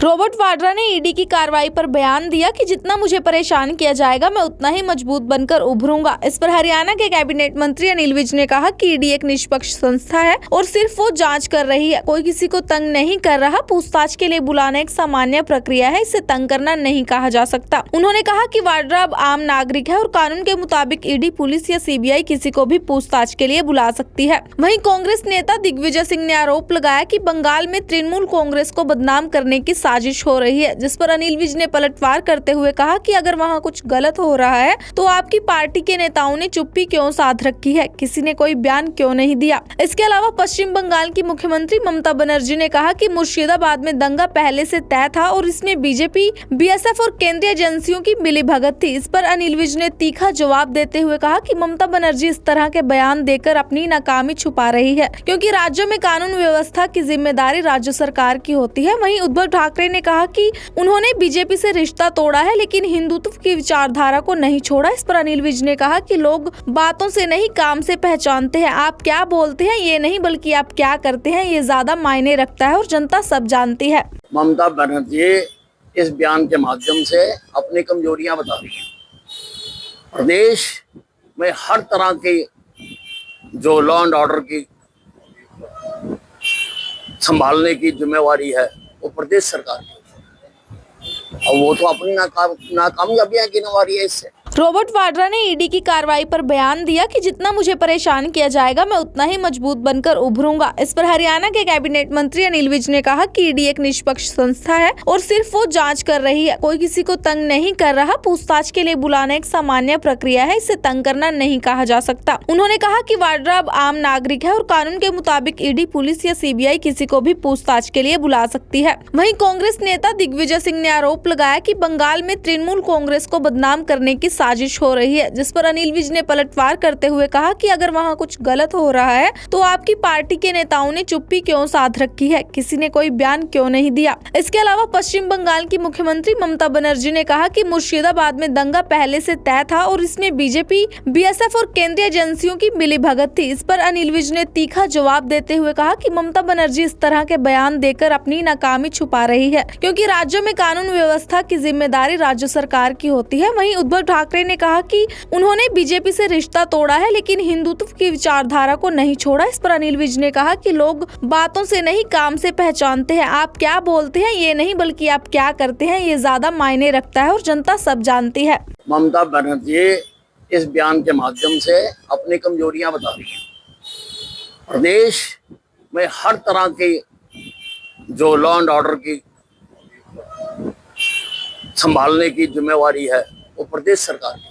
Robert Vadra ने ED की कार्रवाई पर बयान दिया कि जितना मुझे परेशान किया जाएगा मैं उतना ही मजबूत बनकर उभरूंगा। इस पर हरियाणा के कैबिनेट मंत्री अनिल विज ने कहा कि ईडी एक निष्पक्ष संस्था है और सिर्फ वो जांच कर रही है, कोई किसी को तंग नहीं कर रहा। पूछताछ के लिए बुलाना एक सामान्य प्रक्रिया है, इसे तंग करना नहीं कहा जा सकता। उन्होंने कहा कि वाड्रा अब आम नागरिक है और कानून के मुताबिक ईडी, पुलिस या सीबीआई किसी को भी पूछताछ के लिए बुला सकती है। वहीं कांग्रेस नेता दिग्विजय सिंह ने आरोप लगाया कि बंगाल में तृणमूल कांग्रेस को बदनाम करने की साजिश हो रही है, जिस पर अनिल विज ने पलटवार करते हुए कहा कि अगर वहां कुछ गलत हो रहा है तो आपकी पार्टी के नेताओं ने चुप्पी क्यों साध रखी है, किसी ने कोई बयान क्यों नहीं दिया। इसके अलावा पश्चिम बंगाल की मुख्यमंत्री ममता बनर्जी ने कहा कि मुर्शिदाबाद में दंगा पहले से तय था और इसमें बीजेपी, बीएसएफ और केंद्रीय एजेंसियों की मिलीभगत थी। इस पर अनिल विज ने तीखा जवाब देते हुए कहा कि ममता बनर्जी इस तरह के बयान देकर अपनी नाकामी छुपा रही है, क्योंकि राज्यों में कानून व्यवस्था की जिम्मेदारी राज्य सरकार की होती है। वहीं उद्धव ठाकरे ने कहा कि उन्होंने बीजेपी से रिश्ता तोड़ा है लेकिन हिंदुत्व की विचारधारा को नहीं छोड़ा। इस पर अनिल विज ने कहा कि लोग बातों से नहीं काम से पहचानते हैं। आप क्या बोलते हैं ये नहीं बल्कि आप क्या करते हैं ये ज्यादा मायने रखता है और जनता सब जानती है। ममता बनर्जी इस बयान के माध्यम से अपनी कमजोरियां बता रही है। प्रदेश में हर तरह की जो लॉ एंड ऑर्डर की संभालने की जिम्मेवारी है वो प्रदेश सरकार की, और वो तो अपनी नाकामयाबियां गिनवा रही है। इससे रॉबर्ट वाड्रा ने ईडी की कार्रवाई पर बयान दिया कि जितना मुझे परेशान किया जाएगा मैं उतना ही मजबूत बनकर उभरूंगा। इस पर हरियाणा के कैबिनेट मंत्री अनिल विज ने कहा कि ईडी एक निष्पक्ष संस्था है और सिर्फ वो जांच कर रही है, कोई किसी को तंग नहीं कर रहा। पूछताछ के लिए बुलाना एक सामान्य प्रक्रिया है, इसे तंग करना नहीं कहा जा सकता। उन्होंने कहा कि वाड्रा अब आम नागरिक है और कानून के मुताबिक ईडी, पुलिस या सीबीआई किसी को भी पूछताछ के लिए बुला सकती है। वहीं कांग्रेस नेता दिग्विजय सिंह ने आरोप लगाया कि बंगाल में तृणमूल कांग्रेस को बदनाम करने की साजिश हो रही है, जिस पर अनिल विज ने पलटवार करते हुए कहा कि अगर वहां कुछ गलत हो रहा है तो आपकी पार्टी के नेताओं ने चुप्पी क्यों साध रखी है, किसी ने कोई बयान क्यों नहीं दिया। इसके अलावा पश्चिम बंगाल की मुख्यमंत्री ममता बनर्जी ने कहा कि मुर्शिदाबाद में दंगा पहले से तय था और इसमें बीजेपी, बीएसएफ और केंद्रीय एजेंसियों की मिलीभगत थी। इस पर अनिल विज ने तीखा जवाब देते हुए कहा कि ममता बनर्जी इस तरह के बयान देकर अपनी नाकामी छुपा रही है, क्योंकि राज्यों में कानून व्यवस्था की जिम्मेदारी राज्य सरकार की होती है। वहीं उद्धव ठाकरे ने कहा कि उन्होंने बीजेपी से रिश्ता तोड़ा है लेकिन हिंदुत्व की विचारधारा को नहीं छोड़ा। इस पर अनिल विज ने कहा कि लोग बातों से नहीं काम से पहचानते हैं। आप क्या बोलते हैं ये नहीं बल्कि आप क्या करते हैं ये ज्यादा मायने रखता है और जनता सब जानती है। ममता बनर्जी इस बयान के माध्यम से अपनी कमजोरियां बता रही है। प्रदेश में हर तरह की जो लॉ एंड ऑर्डर की संभालने की जिम्मेवारी है वो प्रदेश सरकार की,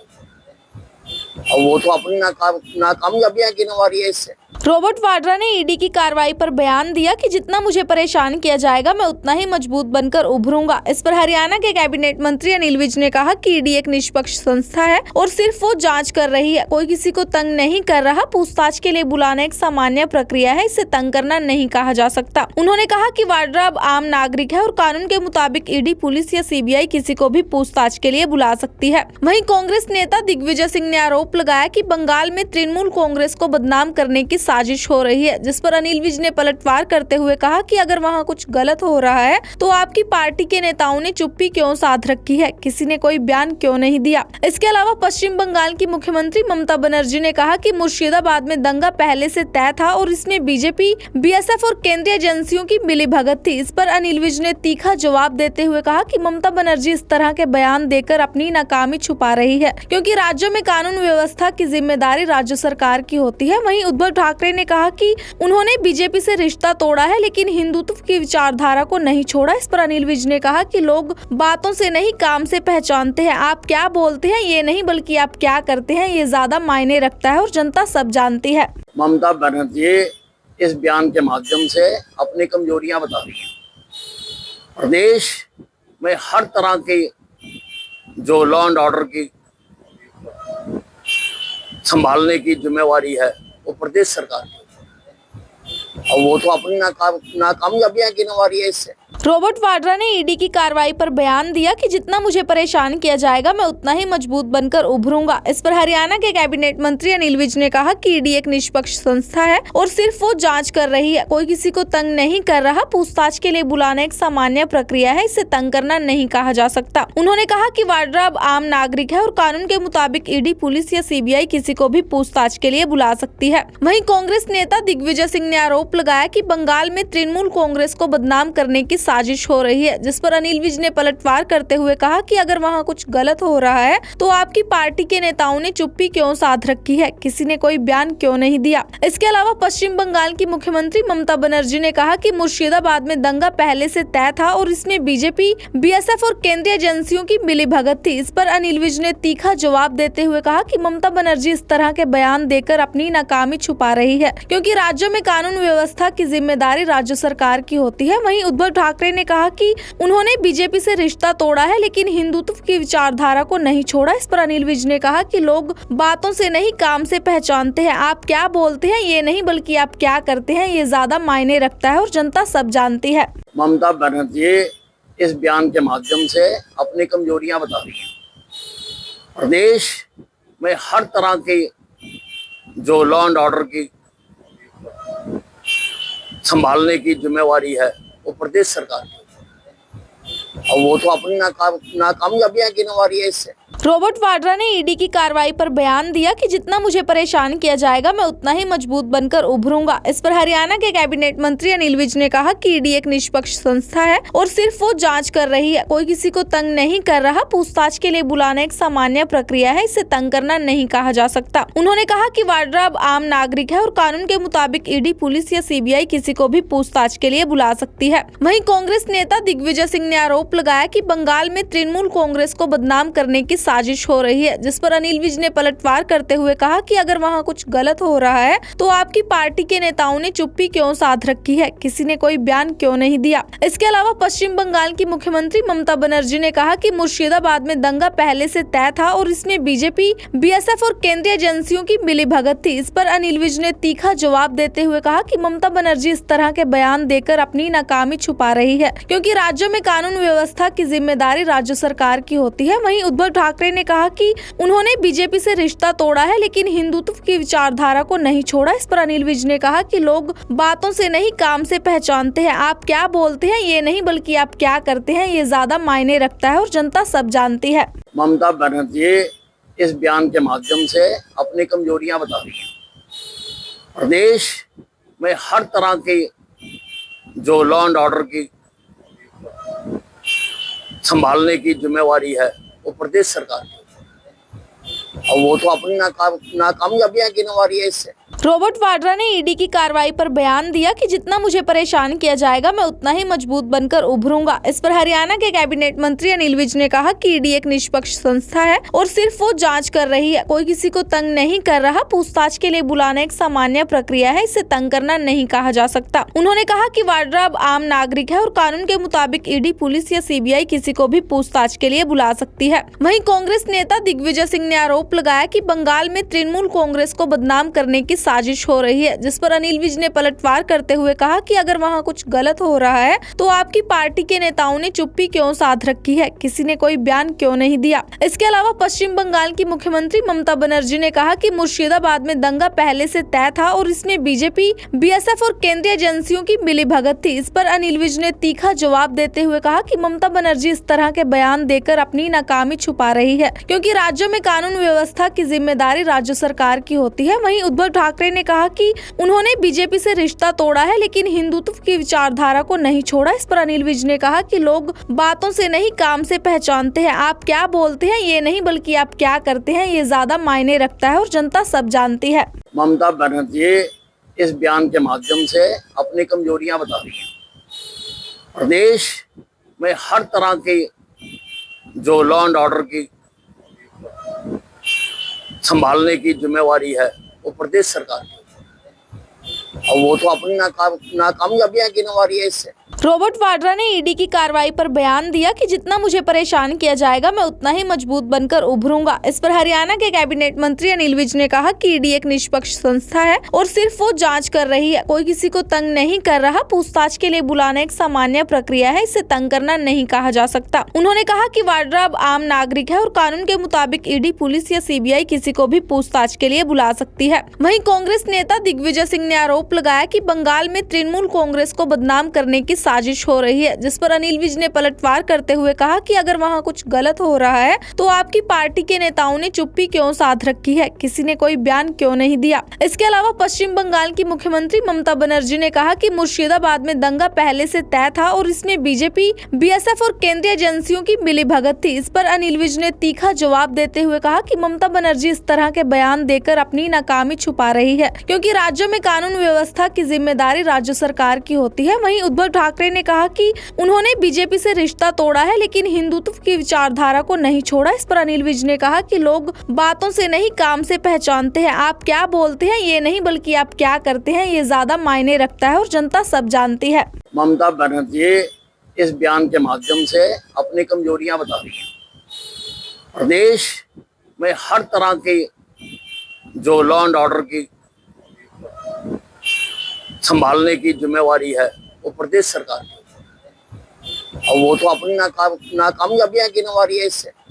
और वो तो अपनी नाकामयाबियां गिनवा रही है। इससे रॉबर्ट वाड्रा ने ईडी की कार्रवाई पर बयान दिया कि जितना मुझे परेशान किया जाएगा मैं उतना ही मजबूत बनकर उभरूंगा। इस पर हरियाणा के कैबिनेट मंत्री अनिल विज ने कहा कि ईडी एक निष्पक्ष संस्था है और सिर्फ वो जांच कर रही है, कोई किसी को तंग नहीं कर रहा। पूछताछ के लिए बुलाना एक सामान्य प्रक्रिया है, इसे तंग करना नहीं कहा जा सकता। उन्होंने कहा कि वाड्रा अब आम नागरिक है और कानून के मुताबिक ईडी, पुलिस या सीबीआई किसी को भी पूछताछ के लिए बुला सकती है। वहीं कांग्रेस नेता दिग्विजय सिंह ने आरोप लगाया कि बंगाल में तृणमूल कांग्रेस को बदनाम करने की साजिश हो रही है, जिस पर अनिल विज ने पलटवार करते हुए कहा कि अगर वहां कुछ गलत हो रहा है तो आपकी पार्टी के नेताओं ने चुप्पी क्यों साध रखी है, किसी ने कोई बयान क्यों नहीं दिया। इसके अलावा पश्चिम बंगाल की मुख्यमंत्री ममता बनर्जी ने कहा कि मुर्शिदाबाद में दंगा पहले से तय था और इसमें बीजेपी, बीएसएफ और केंद्रीय एजेंसियों की मिलीभगत थी। इस पर अनिल विज ने तीखा जवाब देते हुए कहा कि ममता बनर्जी इस तरह के बयान देकर अपनी नाकामी छुपा रही है, क्योंकि राज्यों में कानून व्यवस्था की जिम्मेदारी राज्य सरकार की होती है। वहीं उद्धव ठाकरे ने कहा कि उन्होंने बीजेपी से रिश्ता तोड़ा है लेकिन हिंदुत्व की विचारधारा को नहीं छोड़ा। इस पर अनिल विज ने कहा कि लोग बातों से नहीं काम से पहचानते हैं। आप क्या बोलते हैं ये नहीं बल्कि आप क्या करते हैं ये ज्यादा मायने रखता है और जनता सब जानती है। ममता बनर्जी इस बयान के माध्यम से अपनी कमजोरियां बता रही है। प्रदेश में हर तरह की जो लॉ एंड ऑर्डर की संभालने की जिम्मेवारी है वो प्रदेश सरकार की, और वो तो अपनी नाकामयाबियां गिनवा रही है। इससे रॉबर्ट वाड्रा ने ईडी की कार्रवाई पर बयान दिया कि जितना मुझे परेशान किया जाएगा मैं उतना ही मजबूत बनकर उभरूंगा। इस पर हरियाणा के कैबिनेट मंत्री अनिल विज ने कहा कि ईडी एक निष्पक्ष संस्था है और सिर्फ वो जांच कर रही है, कोई किसी को तंग नहीं कर रहा। पूछताछ के लिए बुलाना एक सामान्य प्रक्रिया है, इसे तंग करना नहीं कहा जा सकता। उन्होंने कहा कि वाड्रा अब आम नागरिक है और कानून के मुताबिक ईडी, पुलिस या सीबीआई किसी को भी पूछताछ के लिए बुला सकती है। वहीं कांग्रेस नेता दिग्विजय सिंह ने आरोप लगाया कि बंगाल में तृणमूल कांग्रेस को बदनाम करने की साजिश हो रही है, जिस पर अनिल विज ने पलटवार करते हुए कहा कि अगर वहां कुछ गलत हो रहा है तो आपकी पार्टी के नेताओं ने चुप्पी क्यों साध रखी है, किसी ने कोई बयान क्यों नहीं दिया। इसके अलावा पश्चिम बंगाल की मुख्यमंत्री ममता बनर्जी ने कहा कि मुर्शिदाबाद में दंगा पहले से तय था और इसमें बीजेपी, बीएसएफ और केंद्रीय एजेंसियों की मिलीभगत थी। इस पर अनिल विज ने तीखा जवाब देते हुए कहा कि ममता बनर्जी इस तरह के बयान देकर अपनी नाकामी छुपा रही है, क्योंकि राज्यों में कानून व्यवस्था की जिम्मेदारी राज्य सरकार की होती है। वहीं उद्धव ठाकरे ने कहा कि उन्होंने बीजेपी से रिश्ता तोड़ा है लेकिन हिंदुत्व की विचारधारा को नहीं छोड़ा। इस पर अनिल विज ने कहा कि लोग बातों से नहीं काम से पहचानते हैं। आप क्या बोलते हैं ये नहीं बल्कि आप क्या करते हैं ये ज्यादा मायने रखता है और जनता सब जानती है। ममता बनर्जी इस बयान के माध्यम से अपनी कमजोरियां बता रही है। प्रदेश में हर तरह की जो लॉ एंड ऑर्डर की संभालने की जिम्मेवारी है वो प्रदेश सरकार की, और वो तो अपनी नाकामयाबियां गिनवा रही है। इससे रॉबर्ट वाड्रा ने ईडी की कार्रवाई पर बयान दिया कि जितना मुझे परेशान किया जाएगा मैं उतना ही मजबूत बनकर उभरूंगा। इस पर हरियाणा के कैबिनेट मंत्री अनिल विज ने कहा कि ईडी एक निष्पक्ष संस्था है और सिर्फ वो जांच कर रही है, कोई किसी को तंग नहीं कर रहा। पूछताछ के लिए बुलाना एक सामान्य प्रक्रिया है, इसे तंग करना नहीं कहा जा सकता। उन्होंने कहा कि वाड्रा अब आम नागरिक है और कानून के मुताबिक ईडी, पुलिस या सीबीआई किसी को भी पूछताछ के लिए बुला सकती है। वहीं कांग्रेस नेता दिग्विजय सिंह ने आरोप लगाया कि बंगाल में तृणमूल कांग्रेस को बदनाम करने की साजिश हो रही है, जिस पर अनिल विज ने पलटवार करते हुए कहा कि अगर वहां कुछ गलत हो रहा है तो आपकी पार्टी के नेताओं ने चुप्पी क्यों साध रखी है, किसी ने कोई बयान क्यों नहीं दिया। इसके अलावा पश्चिम बंगाल की मुख्यमंत्री ममता बनर्जी ने कहा कि मुर्शिदाबाद में दंगा पहले से तय था और इसमें बीजेपी, बीएसएफ और केंद्रीय एजेंसियों की मिलीभगत थी। इस पर अनिल विज ने तीखा जवाब देते हुए कहा कि ममता बनर्जी इस तरह के बयान देकर अपनी नाकामी छुपा रही है, क्योंकि राज्यों में कानून व्यवस्था की जिम्मेदारी राज्य सरकार की होती है। वहीं उद्धव ठाकरे ने कहा कि उन्होंने बीजेपी से रिश्ता तोड़ा है लेकिन हिंदुत्व की विचारधारा को नहीं छोड़ा। इस पर अनिल विज ने कहा कि लोग बातों से नहीं काम से पहचानते हैं। आप क्या बोलते हैं ये नहीं बल्कि आप क्या करते हैं ये ज्यादा मायने रखता है और जनता सब जानती है। ममता बनर्जी इस बयान के माध्यम से अपनी कमजोरियां बता रही है। प्रदेश में हर तरह की जो लॉ एंड ऑर्डर की संभालने की जिम्मेवारी है वो प्रदेश सरकार की, और वो तो अपनी नाकामयाबियां गिनवा रही है। इससे रॉबर्ट वाड्रा ने ईडी की कार्रवाई पर बयान दिया कि जितना मुझे परेशान किया जाएगा मैं उतना ही मजबूत बनकर उभरूंगा। इस पर हरियाणा के कैबिनेट मंत्री अनिल विज ने कहा कि ईडी एक निष्पक्ष संस्था है और सिर्फ वो जांच कर रही है, कोई किसी को तंग नहीं कर रहा। पूछताछ के लिए बुलाना एक सामान्य प्रक्रिया है, इसे तंग करना नहीं कहा जा सकता। उन्होंने कहा कि वाड्रा अब आम नागरिक है और कानून के मुताबिक ईडी, पुलिस या सीबीआई किसी को भी पूछताछ के लिए बुला सकती है। वहीं कांग्रेस नेता दिग्विजय सिंह ने आरोप लगाया कि बंगाल में तृणमूल कांग्रेस को बदनाम करने की साजिश हो रही है, जिस पर अनिल विज ने पलटवार करते हुए कहा कि अगर वहां कुछ गलत हो रहा है तो आपकी पार्टी के नेताओं ने चुप्पी क्यों साध रखी है, किसी ने कोई बयान क्यों नहीं दिया। इसके अलावा पश्चिम बंगाल की मुख्यमंत्री ममता बनर्जी ने कहा कि मुर्शिदाबाद में दंगा पहले से तय था और इसमें बीजेपी, बीएसएफ और केंद्रीय एजेंसियों की मिलीभगत थी। इस पर अनिल विज ने तीखा जवाब देते हुए कहा कि ममता बनर्जी इस तरह के बयान देकर अपनी नाकामी छुपा रही है, क्योंकि राज्यों में कानून व्यवस्था की जिम्मेदारी राज्य सरकार की होती है। वहीं उद्धव ठाकरे ने कहा कि उन्होंने बीजेपी से रिश्ता तोड़ा है लेकिन हिंदुत्व की विचारधारा को नहीं छोड़ा। इस पर अनिल विज ने कहा कि लोग बातों से नहीं काम से पहचानते हैं। आप क्या बोलते हैं ये नहीं बल्कि आप क्या करते हैं ये ज्यादा मायने रखता है और जनता सब जानती है। ममता बनर्जी इस बयान के माध्यम से अपनी कमजोरियां बता रही है। प्रदेश में हर तरह की जो लॉ एंड ऑर्डर की संभालने की जिम्मेवारी है वो प्रदेश सरकार की, और वो तो अपनी नाकामयाबियां गिनवा रही है इससे। रॉबर्ट वाड्रा ने ईडी की कार्रवाई पर बयान दिया कि जितना मुझे परेशान किया जाएगा मैं उतना ही मजबूत बनकर उभरूंगा। इस पर हरियाणा के कैबिनेट मंत्री अनिल विज ने कहा कि ईडी एक निष्पक्ष संस्था है और सिर्फ वो जांच कर रही है, कोई किसी को तंग नहीं कर रहा। पूछताछ के लिए बुलाना एक सामान्य प्रक्रिया है, इसे तंग करना नहीं कहा जा सकता। उन्होंने कहा कि वाड्रा अब आम नागरिक है और कानून के मुताबिक ईडी, पुलिस या सीबीआई किसी को भी पूछताछ के लिए बुला सकती है। वहीं कांग्रेस नेता दिग्विजय सिंह ने आरोप लगाया कि बंगाल में तृणमूल कांग्रेस को बदनाम करने की साजिश हो रही है, जिस पर अनिल विज ने पलटवार करते हुए कहा कि अगर वहां कुछ गलत हो रहा है तो आपकी पार्टी के नेताओं ने चुप्पी क्यों साध रखी है, किसी ने कोई बयान क्यों नहीं दिया। इसके अलावा पश्चिम बंगाल की मुख्यमंत्री ममता बनर्जी ने कहा कि मुर्शिदाबाद में दंगा पहले से तय था और इसमें बीजेपी, बीएसएफ और केंद्रीय एजेंसियों की मिलीभगत थी। इस पर अनिल विज ने तीखा जवाब देते हुए कहा कि ममता बनर्जी इस तरह के बयान देकर अपनी नाकामी छुपा रही है, क्योंकि राज्यों में कानून व्यवस्था की जिम्मेदारी राज्य सरकार की होती है। वहीं उद्धव ठाकरे ने कहा कि उन्होंने बीजेपी से रिश्ता तोड़ा है लेकिन हिंदुत्व की विचारधारा को नहीं छोड़ा। इस पर अनिल विज ने कहा कि लोग बातों से नहीं काम से पहचानते हैं, आप क्या बोलते हैं ये नहीं बल्कि आप क्या करते हैं ये ज्यादा मायने रखता है और जनता सब जानती है। ममता बनर्जी इस बयान के माध्यम से अपनी कमजोरियां बता रही है। प्रदेश में हर तरह की जो लॉ एंड ऑर्डर की संभालने की जिम्मेवारी है वो प्रदेश सरकार की, और वो तो अपनी नाकामयाबियां गिनवा रही है इससे।